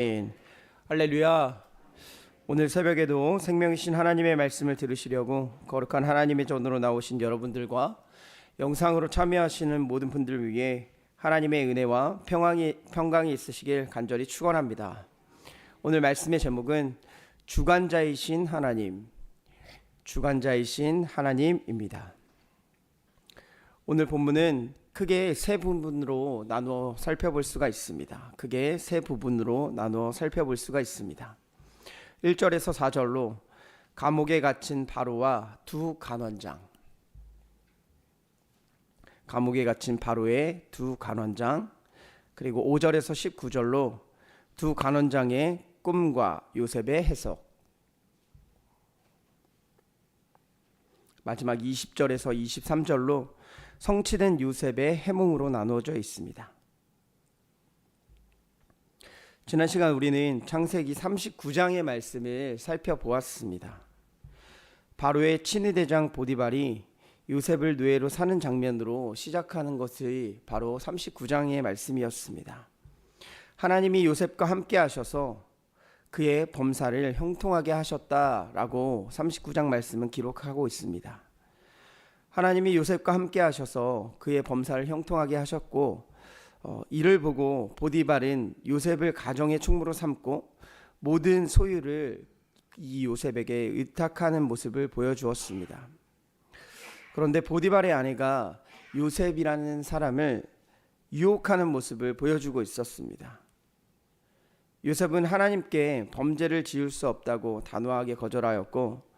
아멘. 할렐루야. 오늘 새벽에도 생명이신 하나님의 말씀을 들으시려고 거룩한 하나님의 전으로 나오신 여러분들과 영상으로 참여하시는 모든 분들을 위해 하나님의 은혜와 평강이 있으시길 간절히 축원합니다. 오늘 말씀의 제목은 주관자이신 하나님입니다. 오늘 본문은 크게 세 부분으로 나누어 살펴볼 수가 있습니다. 1절에서 4절로 감옥에 갇힌 바로와 두 간원장, 그리고 5절에서 19절로 두 간원장의 꿈과 요셉의 해석, 마지막 20절에서 23절로 성취된 요셉의 해몽으로 나누어져 있습니다. 지난 시간 우리는 창세기 39장의 말씀을 살펴보았습니다. 바로의 친위대장 보디발이 요셉을 노예로 사는 장면으로 시작하는 것이 바로 39장의 말씀이었습니다. 하나님이 요셉과 함께 하셔서 그의 범사를 형통하게 하셨다라고 39장 말씀은 기록하고 있습니다. 하나님이 요셉과 함께 하셔서 그의 범사를 형통하게 하셨고, 이를 보고 보디발은 요셉을 가정의 총무로 삼고 모든 소유를 이 요셉에게 의탁하는 모습을 보여주었습니다. 그런데 보디발의 아내가 요셉이라는 사람을 유혹하는 모습을 보여주고 있었습니다. 요셉은 하나님께 범죄를 지을 수 없다고 단호하게 거절하였고,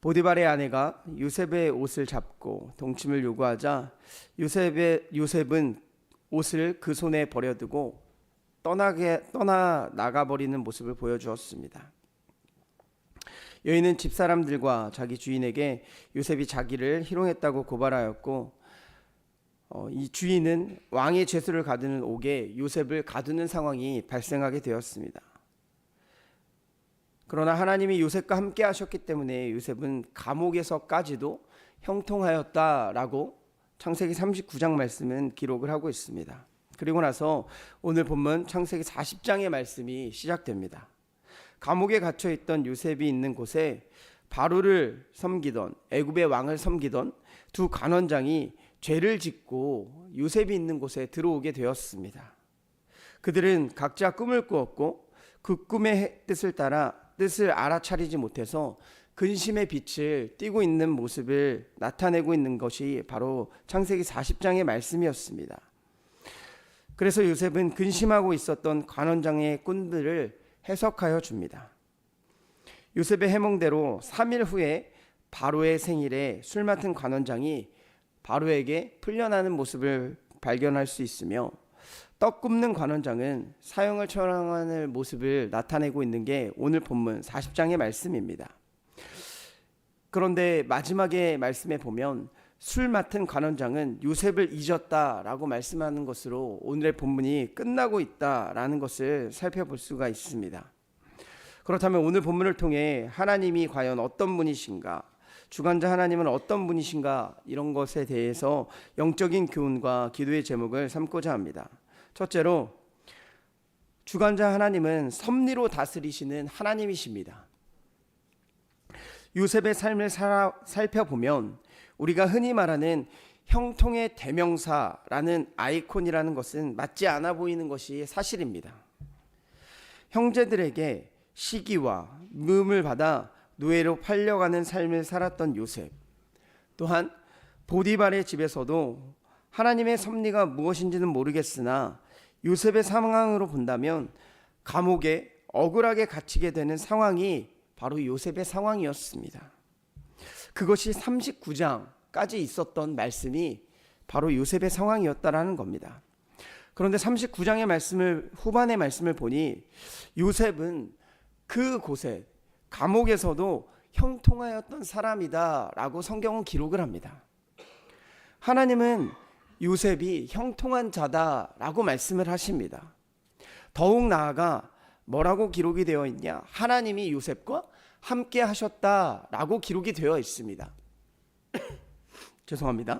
보디발의 아내가 요셉의 옷을 잡고 동침을 요구하자 요셉은 옷을 그 손에 버려두고 떠나 나가버리는 모습을 보여주었습니다. 여인은 집사람들과 자기 주인에게 요셉이 자기를 희롱했다고 고발하였고, 이 주인은 왕의 죄수를 가두는 옥에 요셉을 가두는 상황이 발생하게 되었습니다. 그러나 하나님이 요셉과 함께 하셨기 때문에 요셉은 감옥에서까지도 형통하였다라고 창세기 39장 말씀은 기록을 하고 있습니다. 그리고 나서 오늘 본문 창세기 40장의 말씀이 시작됩니다. 감옥에 갇혀 있던 요셉이 있는 곳에 바로를 섬기던, 애굽의 왕을 섬기던 두 간원장이 죄를 짓고 요셉이 있는 곳에 들어오게 되었습니다. 그들은 각자 꿈을 꾸었고 그 꿈의 뜻을 알아차리지 못해서 근심의 빛을 띠고 있는 모습을 나타내고 있는 것이 바로 창세기 40장의 말씀이었습니다. 그래서 요셉은 근심하고 있었던 간원장의 꿈들을 해석하여 줍니다. 요셉의 해몽대로 3일 후에 바로의 생일에 술 맡은 간원장이 바로에게 풀려나는 모습을 발견할 수 있으며, 떡 굽는 관원장은 사형을 처형하는 모습을 나타내고 있는 게 오늘 본문 40장의 말씀입니다. 그런데 마지막에 말씀에 보면 술 맡은 관원장은 요셉을 잊었다라고 말씀하는 것으로 오늘의 본문이 끝나고 있다라는 것을 살펴볼 수가 있습니다. 그렇다면 오늘 본문을 통해 하나님이 과연 어떤 분이신가, 주관자 하나님은 어떤 분이신가, 이런 것에 대해서 영적인 교훈과 기도의 제목을 삼고자 합니다. 첫째로, 주관자 하나님은 섭리로 다스리시는 하나님이십니다. 요셉의 삶을 살펴보면 우리가 흔히 말하는 형통의 대명사라는 아이콘이라는 것은 맞지 않아 보이는 것이 사실입니다. 형제들에게 시기와 미움을 받아 노예로 팔려가는 삶을 살았던 요셉, 또한 보디발의 집에서도 하나님의 섭리가 무엇인지는 모르겠으나 요셉의 상황으로 본다면 감옥에 억울하게 갇히게 되는 상황이 바로 요셉의 상황이었습니다. 그것이 39장까지 있었던 말씀이 바로 요셉의 상황이었다라는 겁니다. 그런데 39장의 말씀을, 후반의 말씀을 보니 요셉은 그곳에 감옥에서도 형통하였던 사람이다라고 성경은 기록을 합니다. 하나님은 요셉이 형통한 자다라고 말씀을 하십니다. 더욱 나아가 뭐라고 기록이 되어 있냐? 하나님이 요셉과 함께 하셨다라고 기록이 되어 있습니다. 죄송합니다.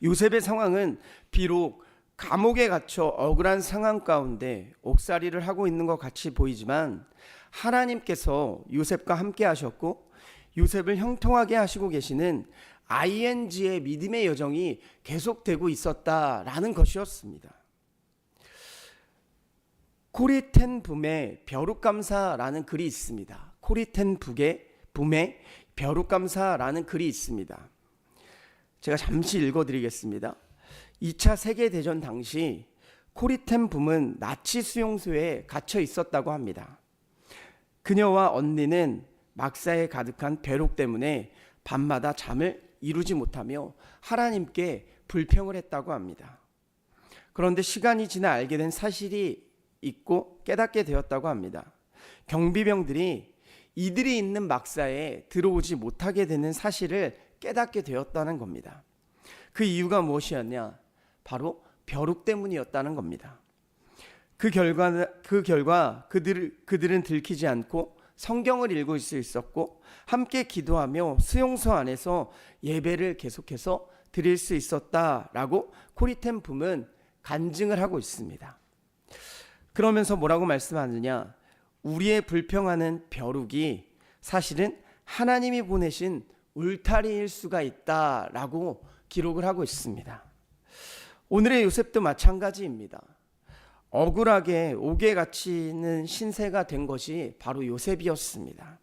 요셉의 상황은 비록 감옥에 갇혀 억울한 상황 가운데 옥살이를 하고 있는 것 같이 보이지만 하나님께서 요셉과 함께 하셨고 요셉을 형통하게 하시고 계시는 ING의 믿음의 여정이 계속되고 있었다라는 것이었습니다. 코리텐 붐의 벼룩감사라는 글이 있습니다. 코리텐 붐의 벼룩감사라는 글이 있습니다. 제가 잠시 읽어드리겠습니다. 2차 세계대전 당시 코리텐 붐은 나치 수용소에 갇혀 있었다고 합니다. 그녀와 언니는 막사에 가득한 벼룩 때문에 밤마다 잠을 이루지 못하며 하나님께 불평을 했다고 합니다. 그런데 시간이 지나 알게 된 사실이 있고 깨닫게 되었다고 합니다. 경비병들이 이들이 있는 막사에 들어오지 못하게 되는 사실을 깨닫게 되었다는 겁니다. 그 이유가 무엇이었냐? 바로 벼룩 때문이었다는 겁니다. 그 결과 그들은 들키지 않고 성경을 읽을 수 있었고 함께 기도하며 수용소 안에서 예배를 계속해서 드릴 수 있었다라고 코리텐 붐은 간증을 하고 있습니다. 그러면서 뭐라고 말씀하느냐? 우리의 불평하는 벼룩이 사실은 하나님이 보내신 울타리일 수가 있다라고 기록을 하고 있습니다. 오늘의 요셉도 마찬가지입니다. 억울하게 옥에 갇히는 신세가 된 것이 바로 요셉이었습니다.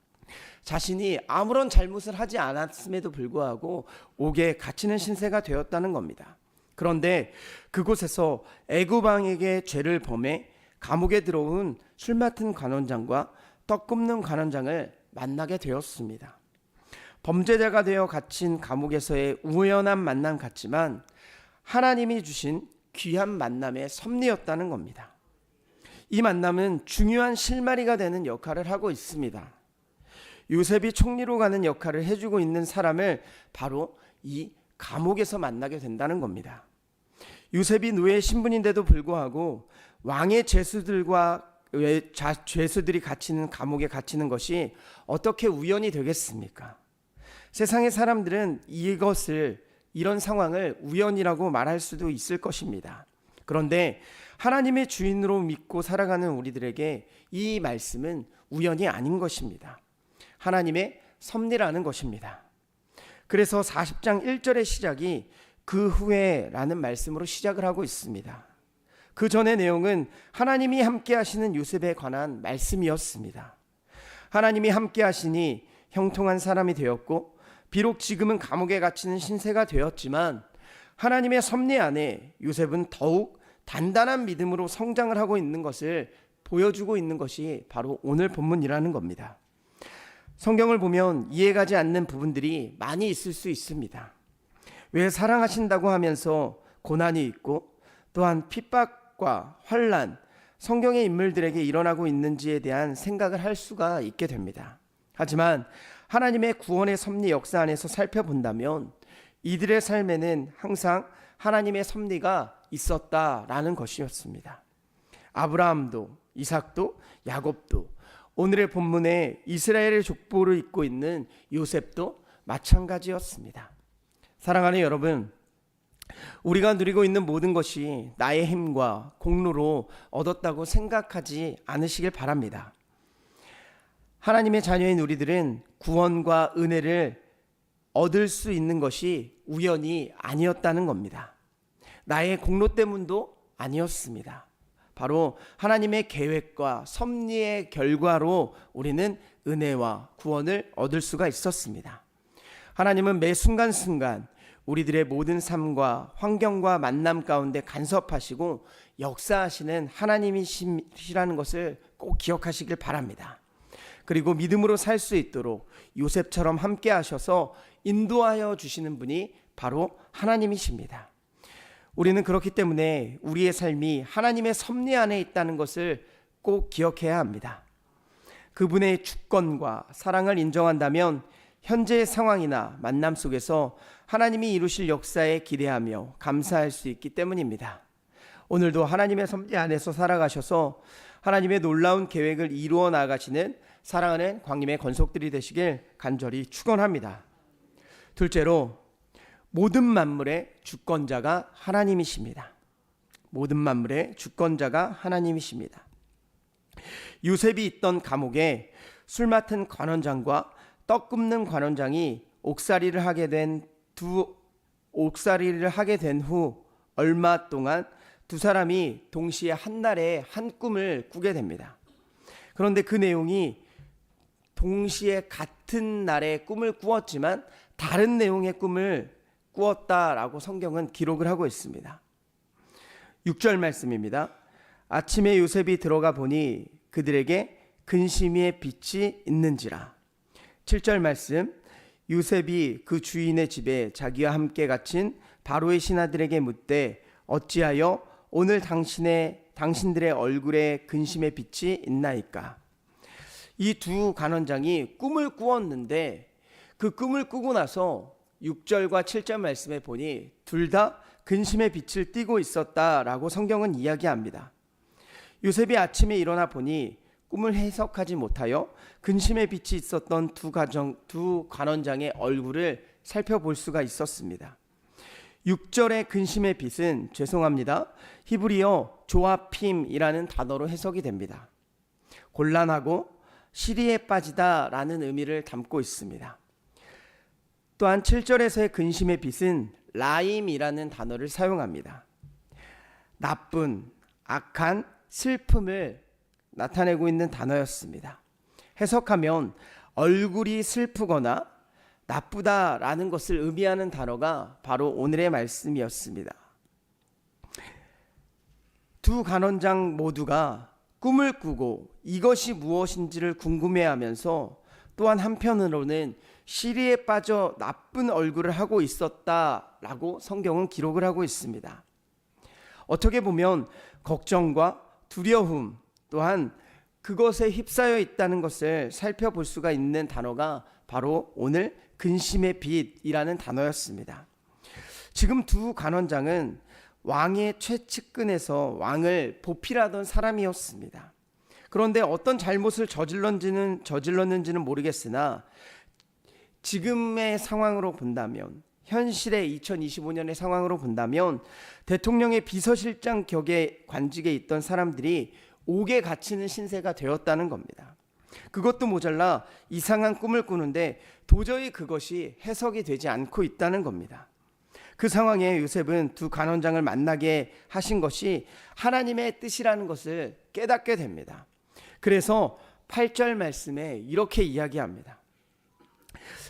자신이 아무런 잘못을 하지 않았음에도 불구하고 옥에 갇히는 신세가 되었다는 겁니다. 그런데 그곳에서 애굽 왕에게 죄를 범해 감옥에 들어온 술 맡은 관원장과 떡 굽는 관원장을 만나게 되었습니다. 범죄자가 되어 갇힌 감옥에서의 우연한 만남 같지만 하나님이 주신 귀한 만남의 섭리였다는 겁니다. 이 만남은 중요한 실마리가 되는 역할을 하고 있습니다. 요셉이 총리로 가는 역할을 해주고 있는 사람을 바로 이 감옥에서 만나게 된다는 겁니다. 요셉이 노예 신분인데도 불구하고 왕의 죄수들이 갇히는 감옥에 갇히는 것이 어떻게 우연이 되겠습니까? 세상의 사람들은 이런 상황을 우연이라고 말할 수도 있을 것입니다. 그런데 하나님의 주인으로 믿고 살아가는 우리들에게 이 말씀은 우연이 아닌 것입니다. 하나님의 섭리라는 것입니다. 그래서 40장 1절의 시작이 그 후에라는 말씀으로 시작을 하고 있습니다. 그 전의 내용은 하나님이 함께 하시는 요셉에 관한 말씀이었습니다. 하나님이 함께 하시니 형통한 사람이 되었고 비록 지금은 감옥에 갇히는 신세가 되었지만 하나님의 섭리 안에 요셉은 더욱 단단한 믿음으로 성장을 하고 있는 것을 보여주고 있는 것이 바로 오늘 본문이라는 겁니다. 성경을 보면 이해가지 않는 부분들이 많이 있을 수 있습니다. 왜 사랑하신다고 하면서 고난이 있고 또한 핍박과 환난, 성경의 인물들에게 일어나고 있는지에 대한 생각을 할 수가 있게 됩니다. 하지만 하나님의 구원의 섭리 역사 안에서 살펴본다면 이들의 삶에는 항상 하나님의 섭리가 있었다라는 것이었습니다. 아브라함도, 이삭도, 야곱도, 오늘의 본문에 이스라엘의 족보를 잇고 있는 요셉도 마찬가지였습니다. 사랑하는 여러분, 우리가 누리고 있는 모든 것이 나의 힘과 공로로 얻었다고 생각하지 않으시길 바랍니다. 하나님의 자녀인 우리들은 구원과 은혜를 얻을 수 있는 것이 우연이 아니었다는 겁니다. 나의 공로 때문도 아니었습니다. 바로 하나님의 계획과 섭리의 결과로 우리는 은혜와 구원을 얻을 수가 있었습니다. 하나님은 매 순간순간 우리들의 모든 삶과 환경과 만남 가운데 간섭하시고 역사하시는 하나님이시라는 것을 꼭 기억하시길 바랍니다. 그리고 믿음으로 살 수 있도록 요셉처럼 함께 하셔서 인도하여 주시는 분이 바로 하나님이십니다. 우리는 그렇기 때문에 우리의 삶이 하나님의 섭리 안에 있다는 것을 꼭 기억해야 합니다. 그분의 주권과 사랑을 인정한다면 현재의 상황이나 만남 속에서 하나님이 이루실 역사에 기대하며 감사할 수 있기 때문입니다. 오늘도 하나님의 섭리 안에서 살아가셔서 하나님의 놀라운 계획을 이루어 나가시는 사랑하는 광림의 권속들이 되시길 간절히 축원합니다. 둘째로 모든 만물의 주권자가 하나님이십니다. 모든 만물의 주권자가 하나님이십니다. 요셉이 있던 감옥에 술 맡은 관원장과 떡 굽는 관원장이 옥살이를 하게 된 후 얼마 동안 두 사람이 동시에 한날에 한 꿈을 꾸게 됩니다. 그런데 그 내용이 동시에 같은 날에 꿈을 꾸었지만 다른 내용의 꿈을 꾸었다라고 성경은 기록을 하고 있습니다. 6절 말씀입니다. 아침에 요셉이 들어가 보니 그들에게 근심의 빛이 있는지라. 7절 말씀, 요셉이 그 주인의 집에 자기와 함께 갇힌 바로의 신하들에게 묻되 어찌하여 오늘 당신들의 얼굴에 근심의 빛이 있나이까. 이 두 간원장이 꿈을 꾸었는데 그 꿈을 꾸고 나서 6절과 7절 말씀에 보니 둘 다 근심의 빛을 띠고 있었다라고 성경은 이야기합니다. 요셉이 아침에 일어나 보니 꿈을 해석하지 못하여 근심의 빛이 있었던 두 간원장의 얼굴을 살펴볼 수가 있었습니다. 6절의 근심의 빛은 히브리어 조아핌이라는 단어로 해석이 됩니다. 곤란하고 시리에 빠지다라는 의미를 담고 있습니다. 또한 7절에서의 근심의 빛은 라임이라는 단어를 사용합니다. 나쁜, 악한, 슬픔을 나타내고 있는 단어였습니다. 해석하면 얼굴이 슬프거나 나쁘다라는 것을 의미하는 단어가 바로 오늘의 말씀이었습니다. 두 간원장 모두가 꿈을 꾸고 이것이 무엇인지를 궁금해하면서 또한 한편으로는 시리에 빠져 나쁜 얼굴을 하고 있었다라고 성경은 기록을 하고 있습니다. 어떻게 보면 걱정과 두려움 또한 그것에 휩싸여 있다는 것을 살펴볼 수가 있는 단어가 바로 오늘 근심의 빛이라는 단어였습니다. 지금 두 간원장은 왕의 최측근에서 왕을 보필하던 사람이었습니다. 그런데 어떤 잘못을 저질렀는지는 모르겠으나 지금의 상황으로 본다면, 현실의 2025년의 상황으로 본다면 대통령의 비서실장 격의 관직에 있던 사람들이 옥에 갇히는 신세가 되었다는 겁니다. 그것도 모자라 이상한 꿈을 꾸는데 도저히 그것이 해석이 되지 않고 있다는 겁니다. 그 상황에 요셉은 두 간원장을 만나게 하신 것이 하나님의 뜻이라는 것을 깨닫게 됩니다. 그래서 8절 말씀에 이렇게 이야기합니다.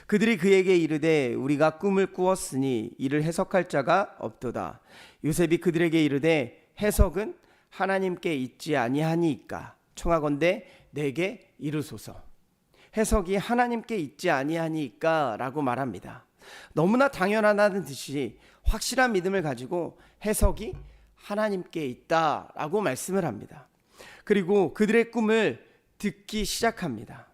그들이 그에게 이르되 우리가 꿈을 꾸었으니 이를 해석할 자가 없도다. 요셉이 그들에게 이르되 해석은 하나님께 있지 아니하니이까 청하건대 내게 이르소서. 해석이 하나님께 있지 아니하니까 라고 말합니다. 너무나 당연하다는 듯이 확실한 믿음을 가지고 해석이 하나님께 있다라고 말씀을 합니다. 그리고 그들의 꿈을 듣기 시작합니다.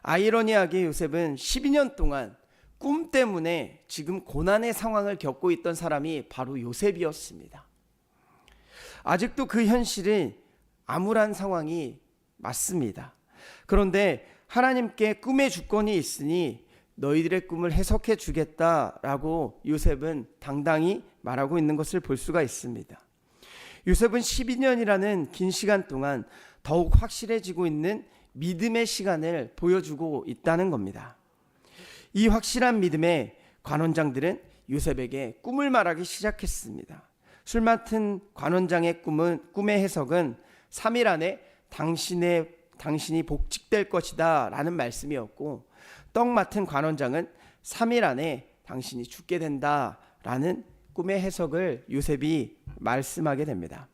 아이러니하게 요셉은 12년 동안 꿈 때문에 지금 고난의 상황을 겪고 있던 사람이 바로 요셉이었습니다. 아직도 그 현실은 암울한 상황이 맞습니다. 그런데 하나님께 꿈의 주권이 있으니 너희들의 꿈을 해석해 주겠다라고 요셉은 당당히 말하고 있는 것을 볼 수가 있습니다. 요셉은 12년이라는 긴 시간 동안 더욱 확실해지고 있는 믿음의 시간을 보여주고 있다는 겁니다. 이 확실한 믿음에 관원장들은 요셉에게 꿈을 말하기 시작했습니다. 술 맡은 관원장의 꿈의 해석은 3일 안에 당신이 복직될 것이다 라는 말씀이었고, 떡 맡은 관원장은 3일 안에 당신이 죽게 된다 라는 꿈의 해석을 요셉이 말씀하게 됩니다.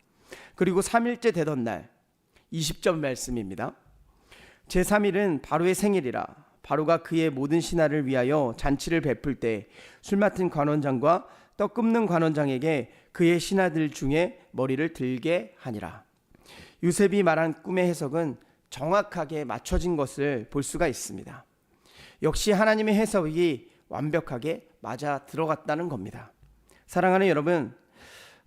그리고 3일째 되던 날 20절 말씀입니다. 제3일은 바로의 생일이라 바로가 그의 모든 신하를 위하여 잔치를 베풀 때 술 맡은 관원장과 떡 굽는 관원장에게 그의 신하들 중에 머리를 들게 하니라. 요셉이 말한 꿈의 해석은 정확하게 맞춰진 것을 볼 수가 있습니다. 역시 하나님의 해석이 완벽하게 맞아 들어갔다는 겁니다. 사랑하는 여러분,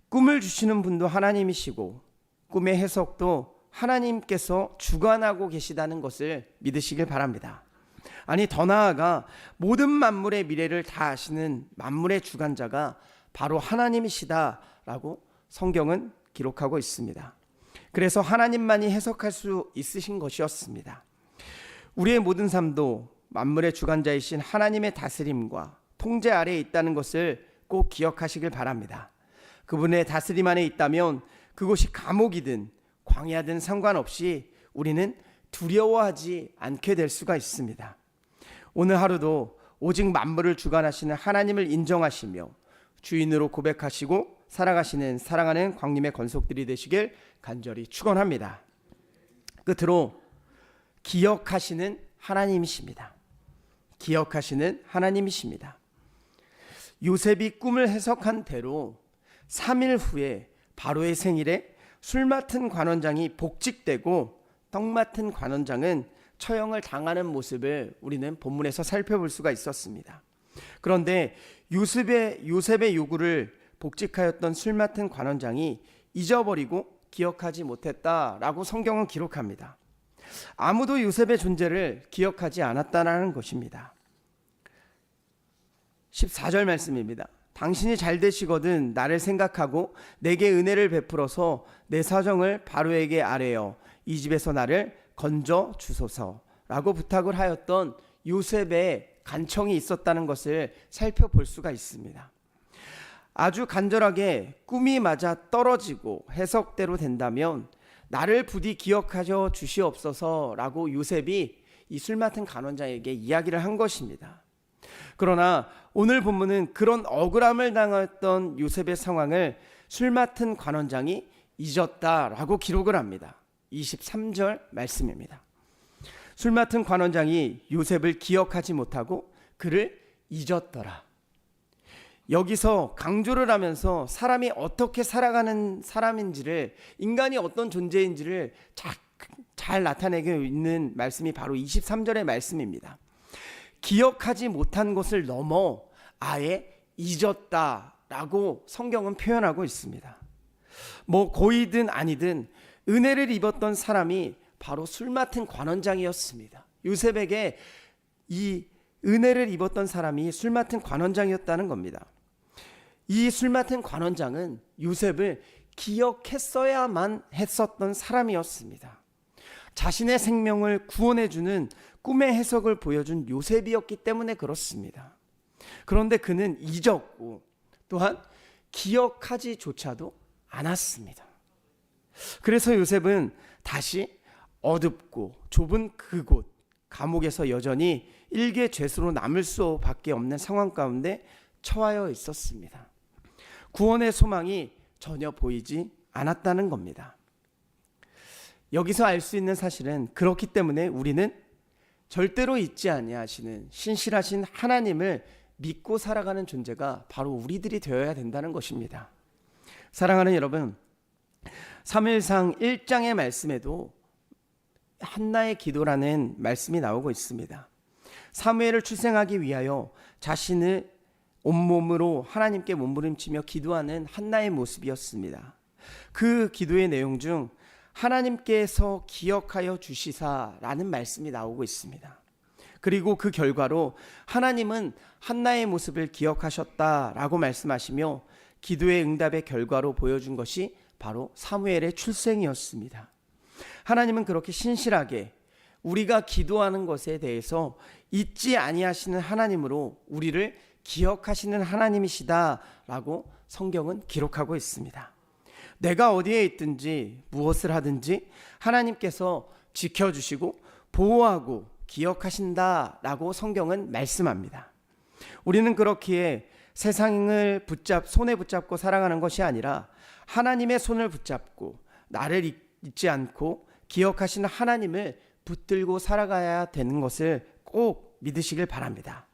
꿈을 주시는 분도 하나님이시고 꿈의 해석도 하나님께서 주관하고 계시다는 것을 믿으시길 바랍니다. 아니, 더 나아가 모든 만물의 미래를 다 아시는 만물의 주관자가 바로 하나님이시다라고 성경은 기록하고 있습니다. 그래서 하나님만이 해석할 수 있으신 것이었습니다. 우리의 모든 삶도 만물의 주관자이신 하나님의 다스림과 통제 아래에 있다는 것을 꼭 기억하시길 바랍니다. 그분의 다스림 안에 있다면 그곳이 감옥이든 광야든 상관없이 우리는 두려워하지 않게 될 수가 있습니다. 오늘 하루도 오직 만물을 주관하시는 하나님을 인정하시며 주인으로 고백하시고 살아가시는 사랑하는 광림의 권속들이 되시길 간절히 축원합니다. 끝으로 기억하시는 하나님이십니다. 기억하시는 하나님이십니다. 요셉이 꿈을 해석한 대로 3일 후에 바로의 생일에 술 맡은 관원장이 복직되고 떡 맡은 관원장은 처형을 당하는 모습을 우리는 본문에서 살펴볼 수가 있었습니다. 그런데 요셉의 요구를 복직하였던 술 맡은 관원장이 잊어버리고 기억하지 못했다라고 성경은 기록합니다. 아무도 요셉의 존재를 기억하지 않았다는 것입니다. 14절 말씀입니다. 당신이 잘 되시거든 나를 생각하고 내게 은혜를 베풀어서 내 사정을 바로에게 아뢰어 이 집에서 나를 건져 주소서라고 부탁을 하였던 요셉의 간청이 있었다는 것을 살펴볼 수가 있습니다. 아주 간절하게 꿈이 맞아 떨어지고 해석대로 된다면 나를 부디 기억하여 주시옵소서라고 요셉이 이 술 맡은 간원장에게 이야기를 한 것입니다. 그러나 오늘 본문은 그런 억울함을 당했던 요셉의 상황을 술 맡은 관원장이 잊었다라고 기록을 합니다. 23절 말씀입니다. 술 맡은 관원장이 요셉을 기억하지 못하고 그를 잊었더라. 여기서 강조를 하면서 사람이 어떻게 살아가는 사람인지를, 인간이 어떤 존재인지를 잘 나타내고 있는 말씀이 바로 23절의 말씀입니다. 기억하지 못한 것을 넘어 아예 잊었다라고 성경은 표현하고 있습니다. 고이든 아니든 은혜를 입었던 사람이 바로 술 맡은 관원장이었습니다. 요셉에게 이 은혜를 입었던 사람이 술 맡은 관원장이었다는 겁니다. 이 술 맡은 관원장은 요셉을 기억했어야만 했었던 사람이었습니다. 자신의 생명을 구원해주는 꿈의 해석을 보여준 요셉이었기 때문에 그렇습니다. 그런데 그는 잊었고 또한 기억하지조차도 않았습니다. 그래서 요셉은 다시 어둡고 좁은 그곳 감옥에서 여전히 일개 죄수로 남을 수밖에 없는 상황 가운데 처하여 있었습니다. 구원의 소망이 전혀 보이지 않았다는 겁니다. 여기서 알 수 있는 사실은, 그렇기 때문에 우리는 절대로 잊지 아니하시는 신실하신 하나님을 믿고 살아가는 존재가 바로 우리들이 되어야 된다는 것입니다. 사랑하는 여러분, 사무엘상 1장의 말씀에도 한나의 기도라는 말씀이 나오고 있습니다. 사무엘을 출생하기 위하여 자신을 온몸으로 하나님께 몸부림치며 기도하는 한나의 모습이었습니다. 그 기도의 내용 중 하나님께서 기억하여 주시사라는 말씀이 나오고 있습니다. 그리고 그 결과로 하나님은 한나의 모습을 기억하셨다라고 말씀하시며 기도의 응답의 결과로 보여준 것이 바로 사무엘의 출생이었습니다. 하나님은 그렇게 신실하게 우리가 기도하는 것에 대해서 잊지 아니하시는 하나님으로 우리를 기억하시는 하나님이시다라고 성경은 기록하고 있습니다. 내가 어디에 있든지 무엇을 하든지 하나님께서 지켜주시고 보호하고 기억하신다라고 성경은 말씀합니다. 우리는 그렇기에 세상을 손에 붙잡고 살아가는 것이 아니라 하나님의 손을 붙잡고 나를 잊지 않고 기억하시는 하나님을 붙들고 살아가야 되는 것을 꼭 믿으시길 바랍니다.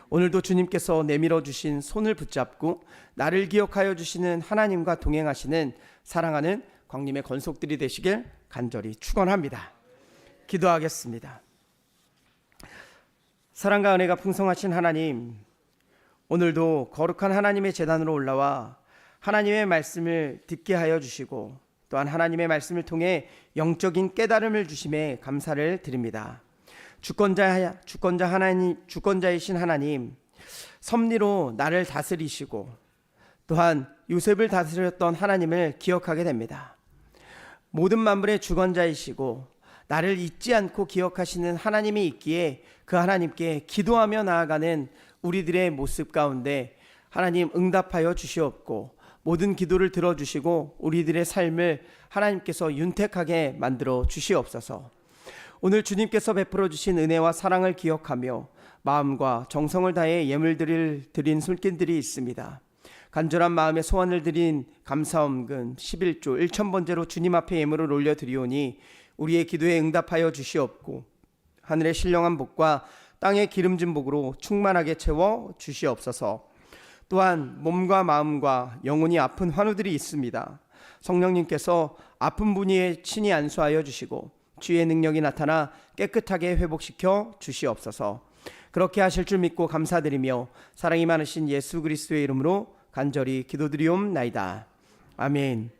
오늘도 주님께서 내밀어 주신 손을 붙잡고 나를 기억하여 주시는 하나님과 동행하시는 사랑하는 광림의 권속들이 되시길 간절히 축원합니다. 기도하겠습니다. 사랑과 은혜가 풍성하신 하나님, 오늘도 거룩한 하나님의 제단으로 올라와 하나님의 말씀을 듣게 하여 주시고 또한 하나님의 말씀을 통해 영적인 깨달음을 주심에 감사를 드립니다. 주권자이신 하나님, 섭리로 나를 다스리시고 또한 요셉을 다스렸던 하나님을 기억하게 됩니다. 모든 만물의 주권자이시고 나를 잊지 않고 기억하시는 하나님이 있기에 그 하나님께 기도하며 나아가는 우리들의 모습 가운데 하나님 응답하여 주시옵고 모든 기도를 들어주시고 우리들의 삶을 하나님께서 윤택하게 만들어 주시옵소서. 오늘 주님께서 베풀어 주신 은혜와 사랑을 기억하며 마음과 정성을 다해 예물들을 드린 손길들이 있습니다. 간절한 마음에 소원을 드린 감사원금 11조 1,000번째로 주님 앞에 예물을 올려드리오니 우리의 기도에 응답하여 주시옵고 하늘의 신령한 복과 땅의 기름진 복으로 충만하게 채워 주시옵소서. 또한 몸과 마음과 영혼이 아픈 환우들이 있습니다. 성령님께서 아픈 분이 친히 안수하여 주시고 주의 능력이 나타나 깨끗하게 회복시켜 주시옵소서. 그렇게 하실 줄 믿고 감사드리며 사랑이 많으신 예수 그리스도의 이름으로 간절히 기도드리옵나이다. 아멘.